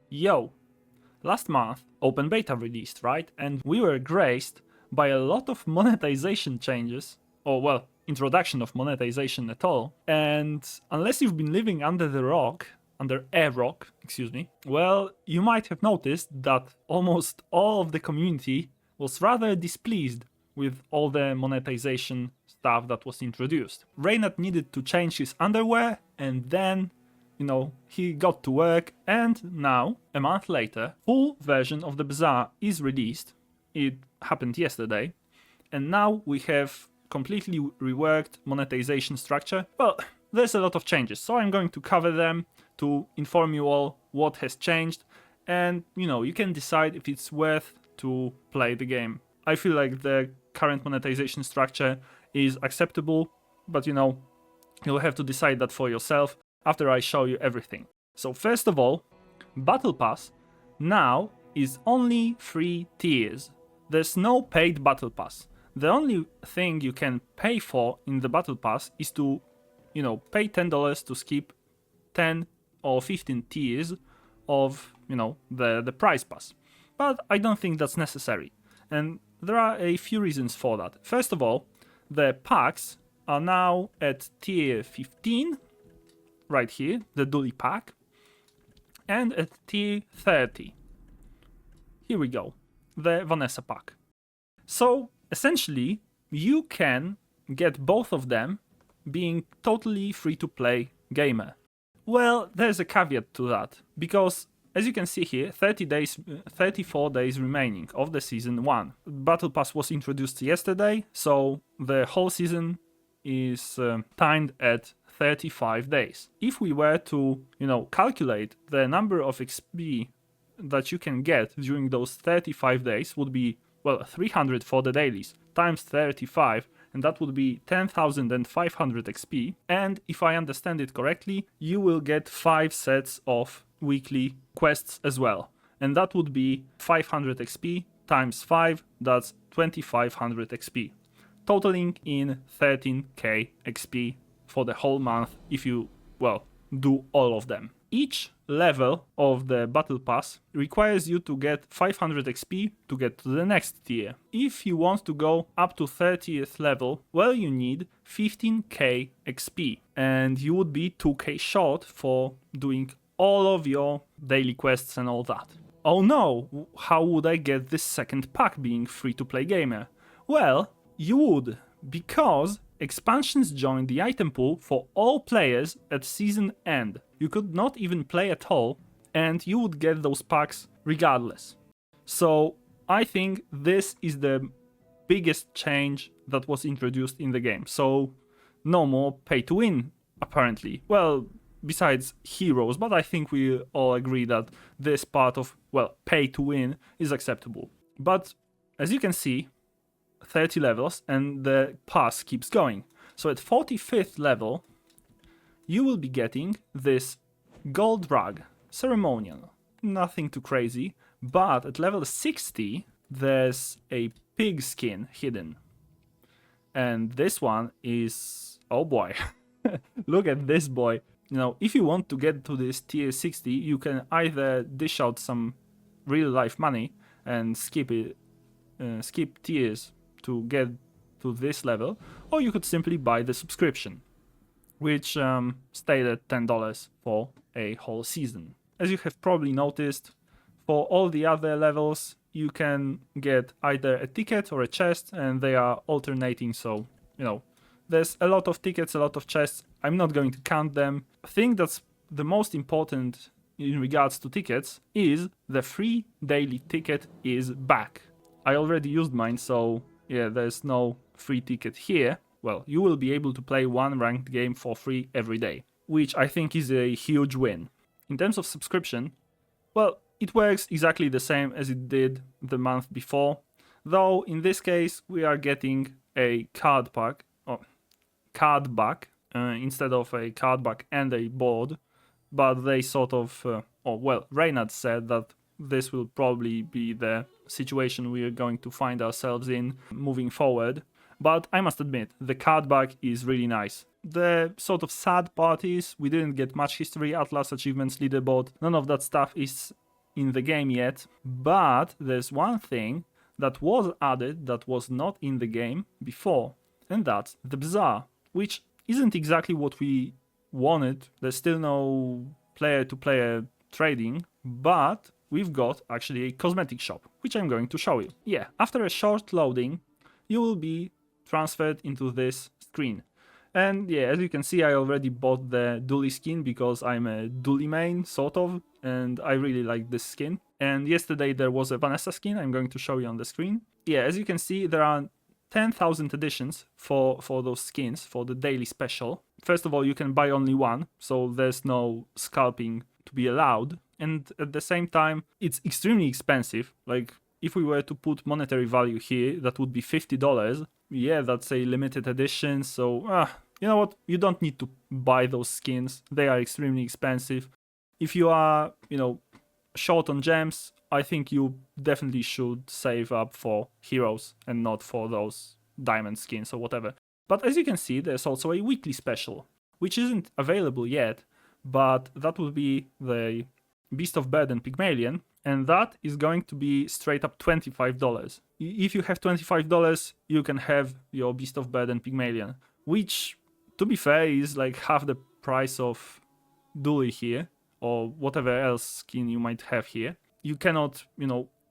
Yo, last month open beta released, right? And we were graced by a lot of monetization changes, or well, introduction of monetization at all. And unless you've been living under a rock, excuse me, well, you might have noticed that almost all of the community was rather displeased with all the monetization stuff that was introduced. Reynard needed to change his underwear, and then he got to work, and now, a month later, full version of the Bazaar is released. It happened yesterday, and now we have completely reworked monetization structure. Well, there's a lot of changes, so I'm going to cover them to inform you all what has changed, and you can decide if it's worth to play the game. I feel like the current monetization structure is acceptable, but you'll have to decide that for yourself after I show you everything. So first of all, Battle Pass now is only 3 tiers. There's no paid Battle Pass. The only thing you can pay for in the Battle Pass is to, pay $10 to skip 10 or 15 tiers of, the prize pass. But I don't think that's necessary. And there are a few reasons for that. First of all, the packs are now at tier 15, right here, the Dully pack, and at tier 30. Here we go, the Vanessa pack. So essentially, you can get both of them being totally free-to-play gamer. Well, there's a caveat to that, because as you can see here, 34 days remaining of the season 1. Battle Pass was introduced yesterday, so the whole season is timed at 35 days. If we were to, calculate the number of XP that you can get during those 35 days would be, 300 for the dailies times 35, and that would be 10,500 XP. And if I understand it correctly, you will get 5 sets of weekly quests as well. And that would be 500 XP times 5, that's 2,500 XP. Totaling in 13k XP for the whole month if you, do all of them. Each level of the Battle Pass requires you to get 500 XP to get to the next tier. If you want to go up to 30th level, you need 15k XP, and you would be 2k short for doing all of your daily quests and all that. Oh no, how would I get this second pack being free-to-play gamer? Well, you would, because expansions join the item pool for all players at season end. You could not even play at all, and you would get those packs regardless. So I think this is the biggest change that was introduced in the game. So no more pay to win, apparently. Well, besides heroes, but I think we all agree that this part of, pay to win is acceptable. But as you can see, 30 levels and the pass keeps going. So at 45th level, you will be getting this gold rug, ceremonial, nothing too crazy, but at level 60, there's a pig skin hidden. And this one is, oh boy, look at this boy. If you want to get to this tier 60, you can either dish out some real life money and skip tiers to get to this level, or you could simply buy the subscription, which stayed at $10 for a whole season. As you have probably noticed, for all the other levels, you can get either a ticket or a chest, and they are alternating, so, there's a lot of tickets, a lot of chests. I'm not going to count them. I think that's the most important in regards to tickets is the free daily ticket is back. I already used mine, so yeah, there's no free ticket here. Well, you will be able to play one ranked game for free every day, which I think is a huge win. In terms of subscription, it works exactly the same as it did the month before, though in this case we are getting a card back instead of a card back and a board, but they sort of, Reynard said that this will probably be the situation we are going to find ourselves in moving forward. But I must admit, the card back is really nice. The sort of sad part is we didn't get much history, Atlas, achievements, leaderboard, none of that stuff is in the game yet, but there's one thing that was added that was not in the game before, and that's the Bazaar, which isn't exactly what we wanted. There's still no player-to-player trading, but we've got actually a cosmetic shop, which I'm going to show you. Yeah, after a short loading, you will be transferred into this screen. And yeah, as you can see, I already bought the Dooley skin because I'm a Dooley main, sort of, and I really like this skin. And yesterday there was a Vanessa skin I'm going to show you on the screen. Yeah, as you can see, there are 10,000 editions for those skins, for the daily special. First of all, you can buy only one, so there's no scalping to be allowed. And at the same time, it's extremely expensive. Like, if we were to put monetary value here, that would be $50. Yeah, that's a limited edition, so you know what? You don't need to buy those skins. They are extremely expensive. If you are, short on gems, I think you definitely should save up for heroes and not for those diamond skins or whatever. But as you can see, there's also a weekly special, which isn't available yet, but that will be the Beast of Burden Pygmalion, and that is going to be straight up $25. If you have $25, you can have your Beast of Burden Pygmalion, which, to be fair, is like half the price of Dooley here, or whatever else skin you might have here. You cannot,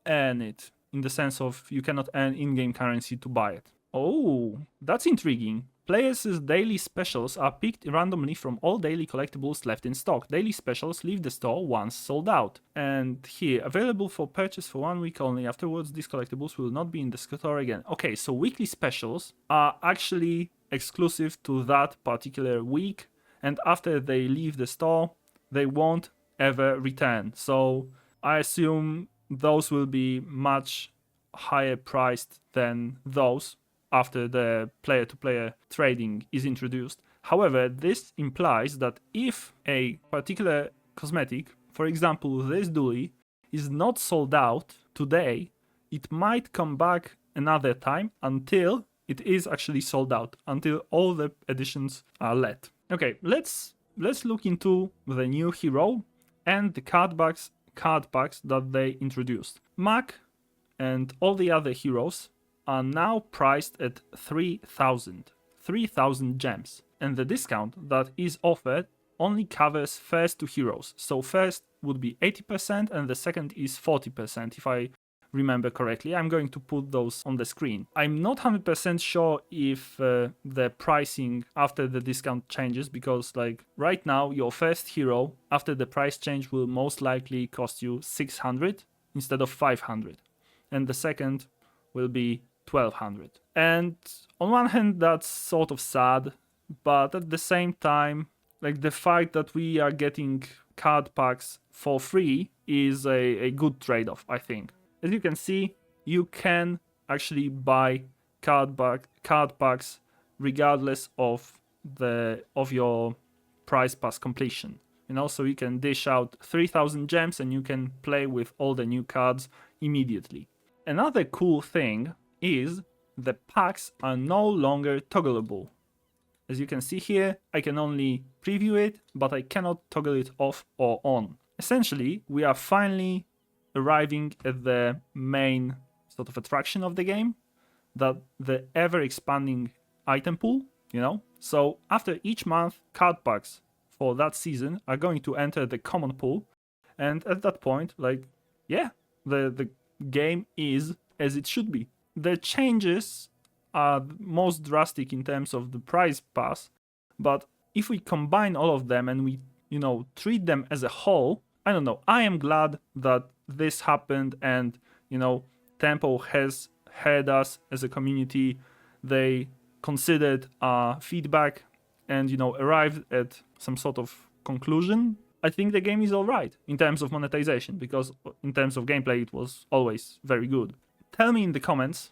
earn it, in the sense of you cannot earn in-game currency to buy it. Oh, that's intriguing. Players' daily specials are picked randomly from all daily collectibles left in stock. Daily specials leave the store once sold out. And here, available for purchase for 1 week only. Afterwards, these collectibles will not be in the store again. Okay, so weekly specials are actually exclusive to that particular week. And after they leave the store, they won't ever return. So I assume those will be much higher priced than those after the player-to-player trading is introduced. However, this implies that if a particular cosmetic, for example this Dooley, is not sold out today, it might come back another time until it is actually sold out, until all the editions are let. Okay, let's look into the new hero and the card packs that they introduced. Mac and all the other heroes are now priced at 3,000 gems, and the discount that is offered only covers first two heroes. So first would be 80% and the second is 40%, if I remember correctly. I'm going to put those on the screen. I'm not 100% sure if the pricing after the discount changes, because like right now your first hero after the price change will most likely cost you 600 instead of 500, and the second will be 1200. And on one hand that's sort of sad, but at the same time, like, the fact that we are getting card packs for free is a good trade-off, I think. As you can see, you can actually buy card packs regardless of your prize pass completion. So you can dish out 3,000 gems and you can play with all the new cards immediately. Another cool thing is the packs are no longer toggleable. As you can see here, I can only preview it, but I cannot toggle it off or on. Essentially, we are finally arriving at the main sort of attraction of the game, that the ever-expanding item pool, So after each month, card packs for that season are going to enter the common pool, and at that point, the game is as it should be. The changes are most drastic in terms of the prize pass, but if we combine all of them and we, treat them as a whole, I don't know, I am glad that this happened, and, Tempo has heard us as a community. They considered our feedback and, arrived at some sort of conclusion. I think the game is alright in terms of monetization, because in terms of gameplay it was always very good. Tell me in the comments,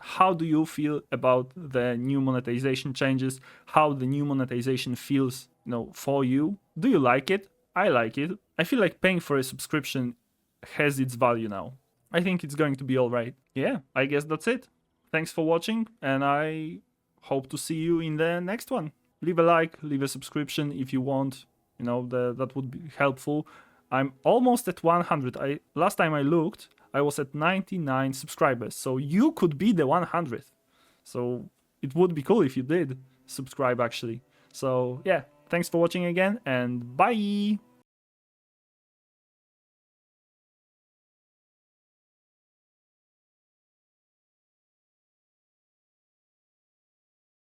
how do you feel about the new monetization changes? How the new monetization feels, for you? Do you like it? I like it. I feel like paying for a subscription has its value now. I think it's going to be alright. Yeah, I guess that's it. Thanks for watching, and I hope to see you in the next one. Leave a like, leave a subscription if you want. That would be helpful. I'm almost at 100. Last time I looked, I was at 99 subscribers. So you could be the 100th. So it would be cool if you did subscribe actually. So yeah, thanks for watching again and bye!